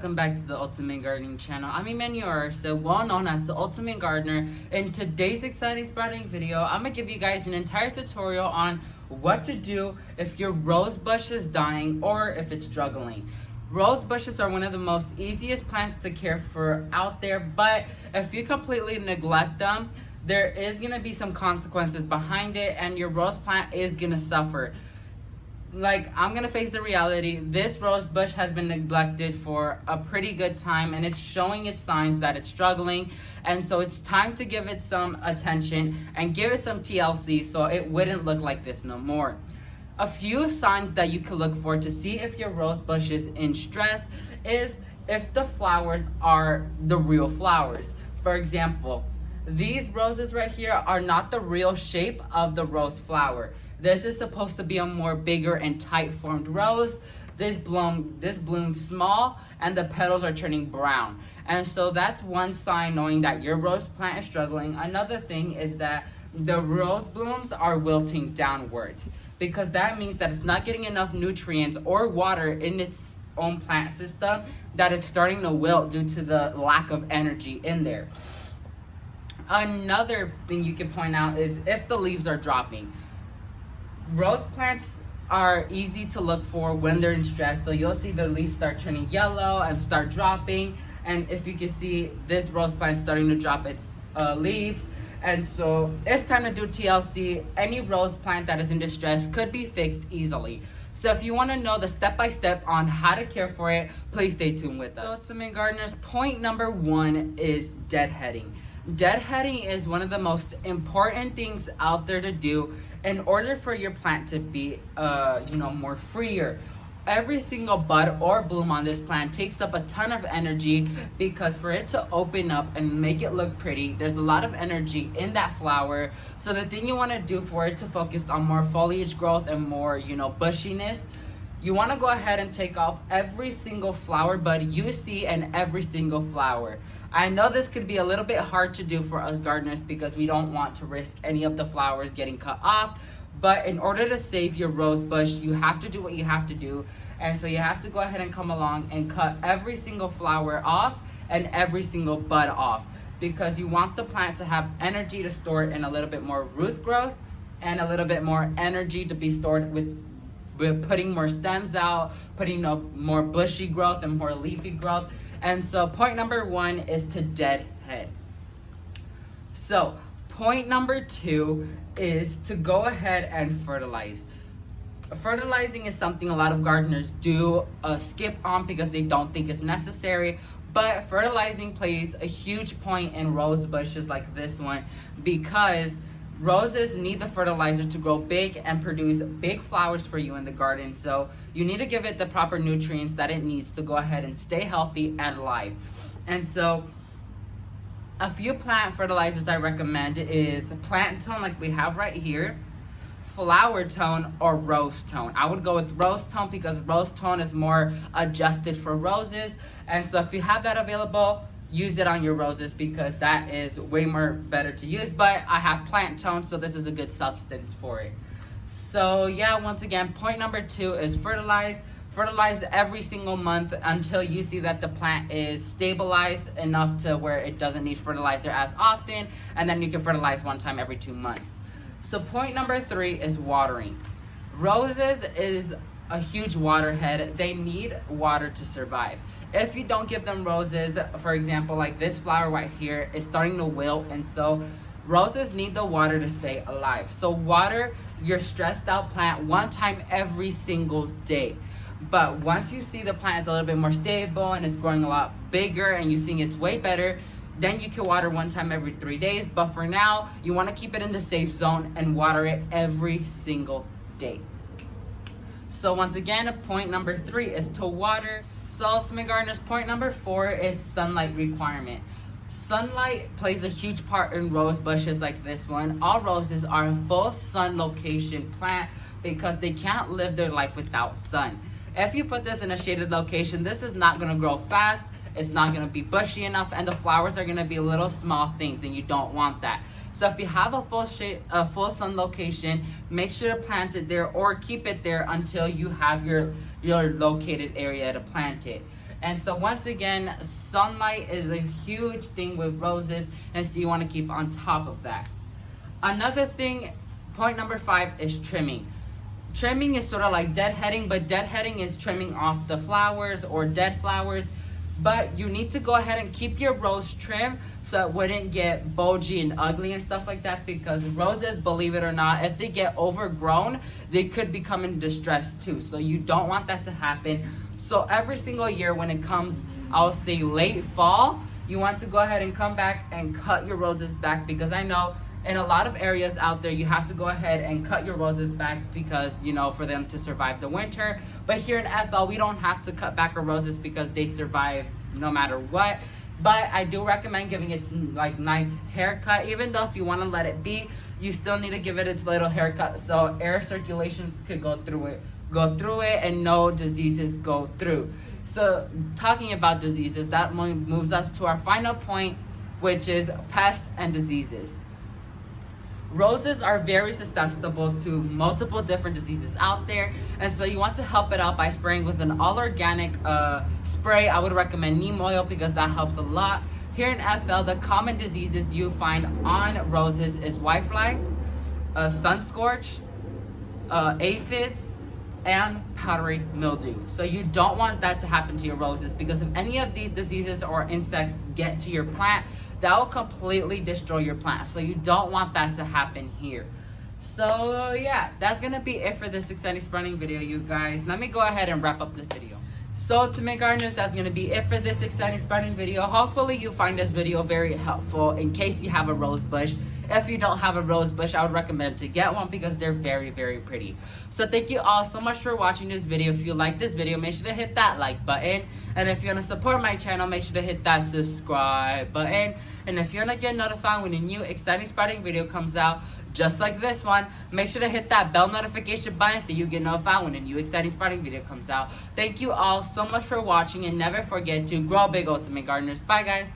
welcome back to the Ultimate Gardening channel. I'm Emmanuel, also well known as the Ultimate Gardener. In today's exciting sprouting video, I'm gonna give you guys an entire tutorial on what to do if your rose bush is dying or if it's struggling. Rose bushes are one of the most easiest plants to care for out there, but if you completely neglect them, there is gonna be some consequences behind it and your rose plant is gonna suffer. Like, I'm gonna face the reality. This rose bush has been neglected for a pretty good time and it's showing its signs that it's struggling, and so it's time to give it some attention and give it some TLC so it wouldn't look like this no more. A few signs that you can look for to see if your rose bush is in stress is if the flowers are the real flowers. For example, these roses right here are not the real shape of the rose flower. This is supposed to be a more bigger and tight formed rose. This blooms small and the petals are turning brown. And so that's one sign knowing that your rose plant is struggling. Another thing is that the rose blooms are wilting downwards, because that means that it's not getting enough nutrients or water in its own plant system, that it's starting to wilt due to the lack of energy in there. Another thing you can point out is if the leaves are dropping. Rose plants are easy to look for when they're in stress, so you'll see the leaves start turning yellow and start dropping. And if you can see, this rose plant starting to drop its leaves, and so it's time to do TLC. Any rose plant that is in distress could be fixed easily. So if you want to know the step-by-step on how to care for it, please stay tuned with us. So Ultimate Gardeners, point number 1 is deadheading. Deadheading is one of the most important things out there to do in order for your plant to be more freer. Every single bud or bloom on this plant takes up a ton of energy, because for it to open up and make it look pretty, there's a lot of energy in that flower. So the thing you want to do for it to focus on more foliage growth and more bushiness, you want to go ahead and take off every single flower bud you see and every single flower. I know this could be a little bit hard to do for us gardeners because we don't want to risk any of the flowers getting cut off, but in order to save your rose bush, you have to do what you have to do. And so you have to go ahead and come along and cut every single flower off and every single bud off, because you want the plant to have energy to store it in a little bit more root growth and a little bit more energy to be stored with putting more stems out, putting more bushy growth and more leafy growth. And so point number 1 is to deadhead. So point number 2 is to go ahead and fertilize. Fertilizing is something a lot of gardeners do skip on because they don't think it's necessary, but fertilizing plays a huge point in rose bushes like this one, because roses need the fertilizer to grow big and produce big flowers for you in the garden. So you need to give it the proper nutrients that it needs to go ahead and stay healthy and alive. And so a few plant fertilizers I recommend is plant tone, like we have right here, flower tone, or rose tone. I would go with rose tone because rose tone is more adjusted for roses. And so if you have that available, use it on your roses because that is way more better to use. But I have plant tone, so this is a good substance for it. So yeah, once again, point number 2 is fertilize. Fertilize every single month until you see that the plant is stabilized enough to where it doesn't need fertilizer as often, and then you can fertilize one time every 2 months. So point number 3 is watering. Roses is a huge water head. They need water to survive. If you don't give them roses, for example, like this flower right here is starting to wilt, and so roses need the water to stay alive. So water your stressed out plant one time every single day. But once you see the plant is a little bit more stable and it's growing a lot bigger and you're seeing it's way better, then you can water one time every 3 days. But for now, you want to keep it in the safe zone and water it every single day. So once again, point number 3 is to water. So Ultimate Gardeners, point number 4 is sunlight requirement. Sunlight plays a huge part in rose bushes like this one. All roses are a full sun location plant because they can't live their life without sun. If you put this in a shaded location, this is not going to grow fast. It's not going to be bushy enough, and the flowers are going to be little small things, and you don't want that. So if you have a full sun location, make sure to plant it there or keep it there until you have your located area to plant it. And so once again, sunlight is a huge thing with roses, and so you want to keep on top of that. Another thing, point number 5, is trimming. Trimming is sort of like deadheading, but deadheading is trimming off the flowers or dead flowers. But you need to go ahead and keep your rose trim so it wouldn't get bulgy and ugly and stuff like that, because roses, believe it or not, if they get overgrown, they could become in distress too. So you don't want that to happen. So every single year when it comes, I'll say late fall, you want to go ahead and come back and cut your roses back, because I know in a lot of areas out there, you have to go ahead and cut your roses back because, you know, for them to survive the winter. But here in FL, we don't have to cut back our roses because they survive no matter what. But I do recommend giving it like nice haircut. Even though if you want to let it be, you still need to give it its little haircut so air circulation could go through it and no diseases go through. So talking about diseases, that moves us to our final point, which is pests and diseases. Roses are very susceptible to multiple different diseases out there, and so you want to help it out by spraying with an all-organic spray. I would recommend neem oil because that helps a lot. Here in FL, the common diseases you find on roses is whitefly, sun scorch, aphids, and powdery mildew. So you don't want that to happen to your roses, because if any of these diseases or insects get to your plant, that will completely destroy your plant. So you don't want that to happen here. So yeah, that's gonna be it for this exciting sprouting video, you guys. Let me go ahead and wrap up this video. So to make gardeners, that's gonna be it for this exciting sprouting video. Hopefully you find this video very helpful in case you have a rose bush. If you don't have a rose bush, I would recommend to get one because they're very, very pretty. So thank you all so much for watching this video. If you like this video, make sure to hit that like button. And if you want to support my channel, make sure to hit that subscribe button. And if you want to get notified when a new exciting sprouting video comes out, just like this one, make sure to hit that bell notification button so you get notified when a new exciting sprouting video comes out. Thank you all so much for watching, and never forget to grow big, ultimate gardeners. Bye guys.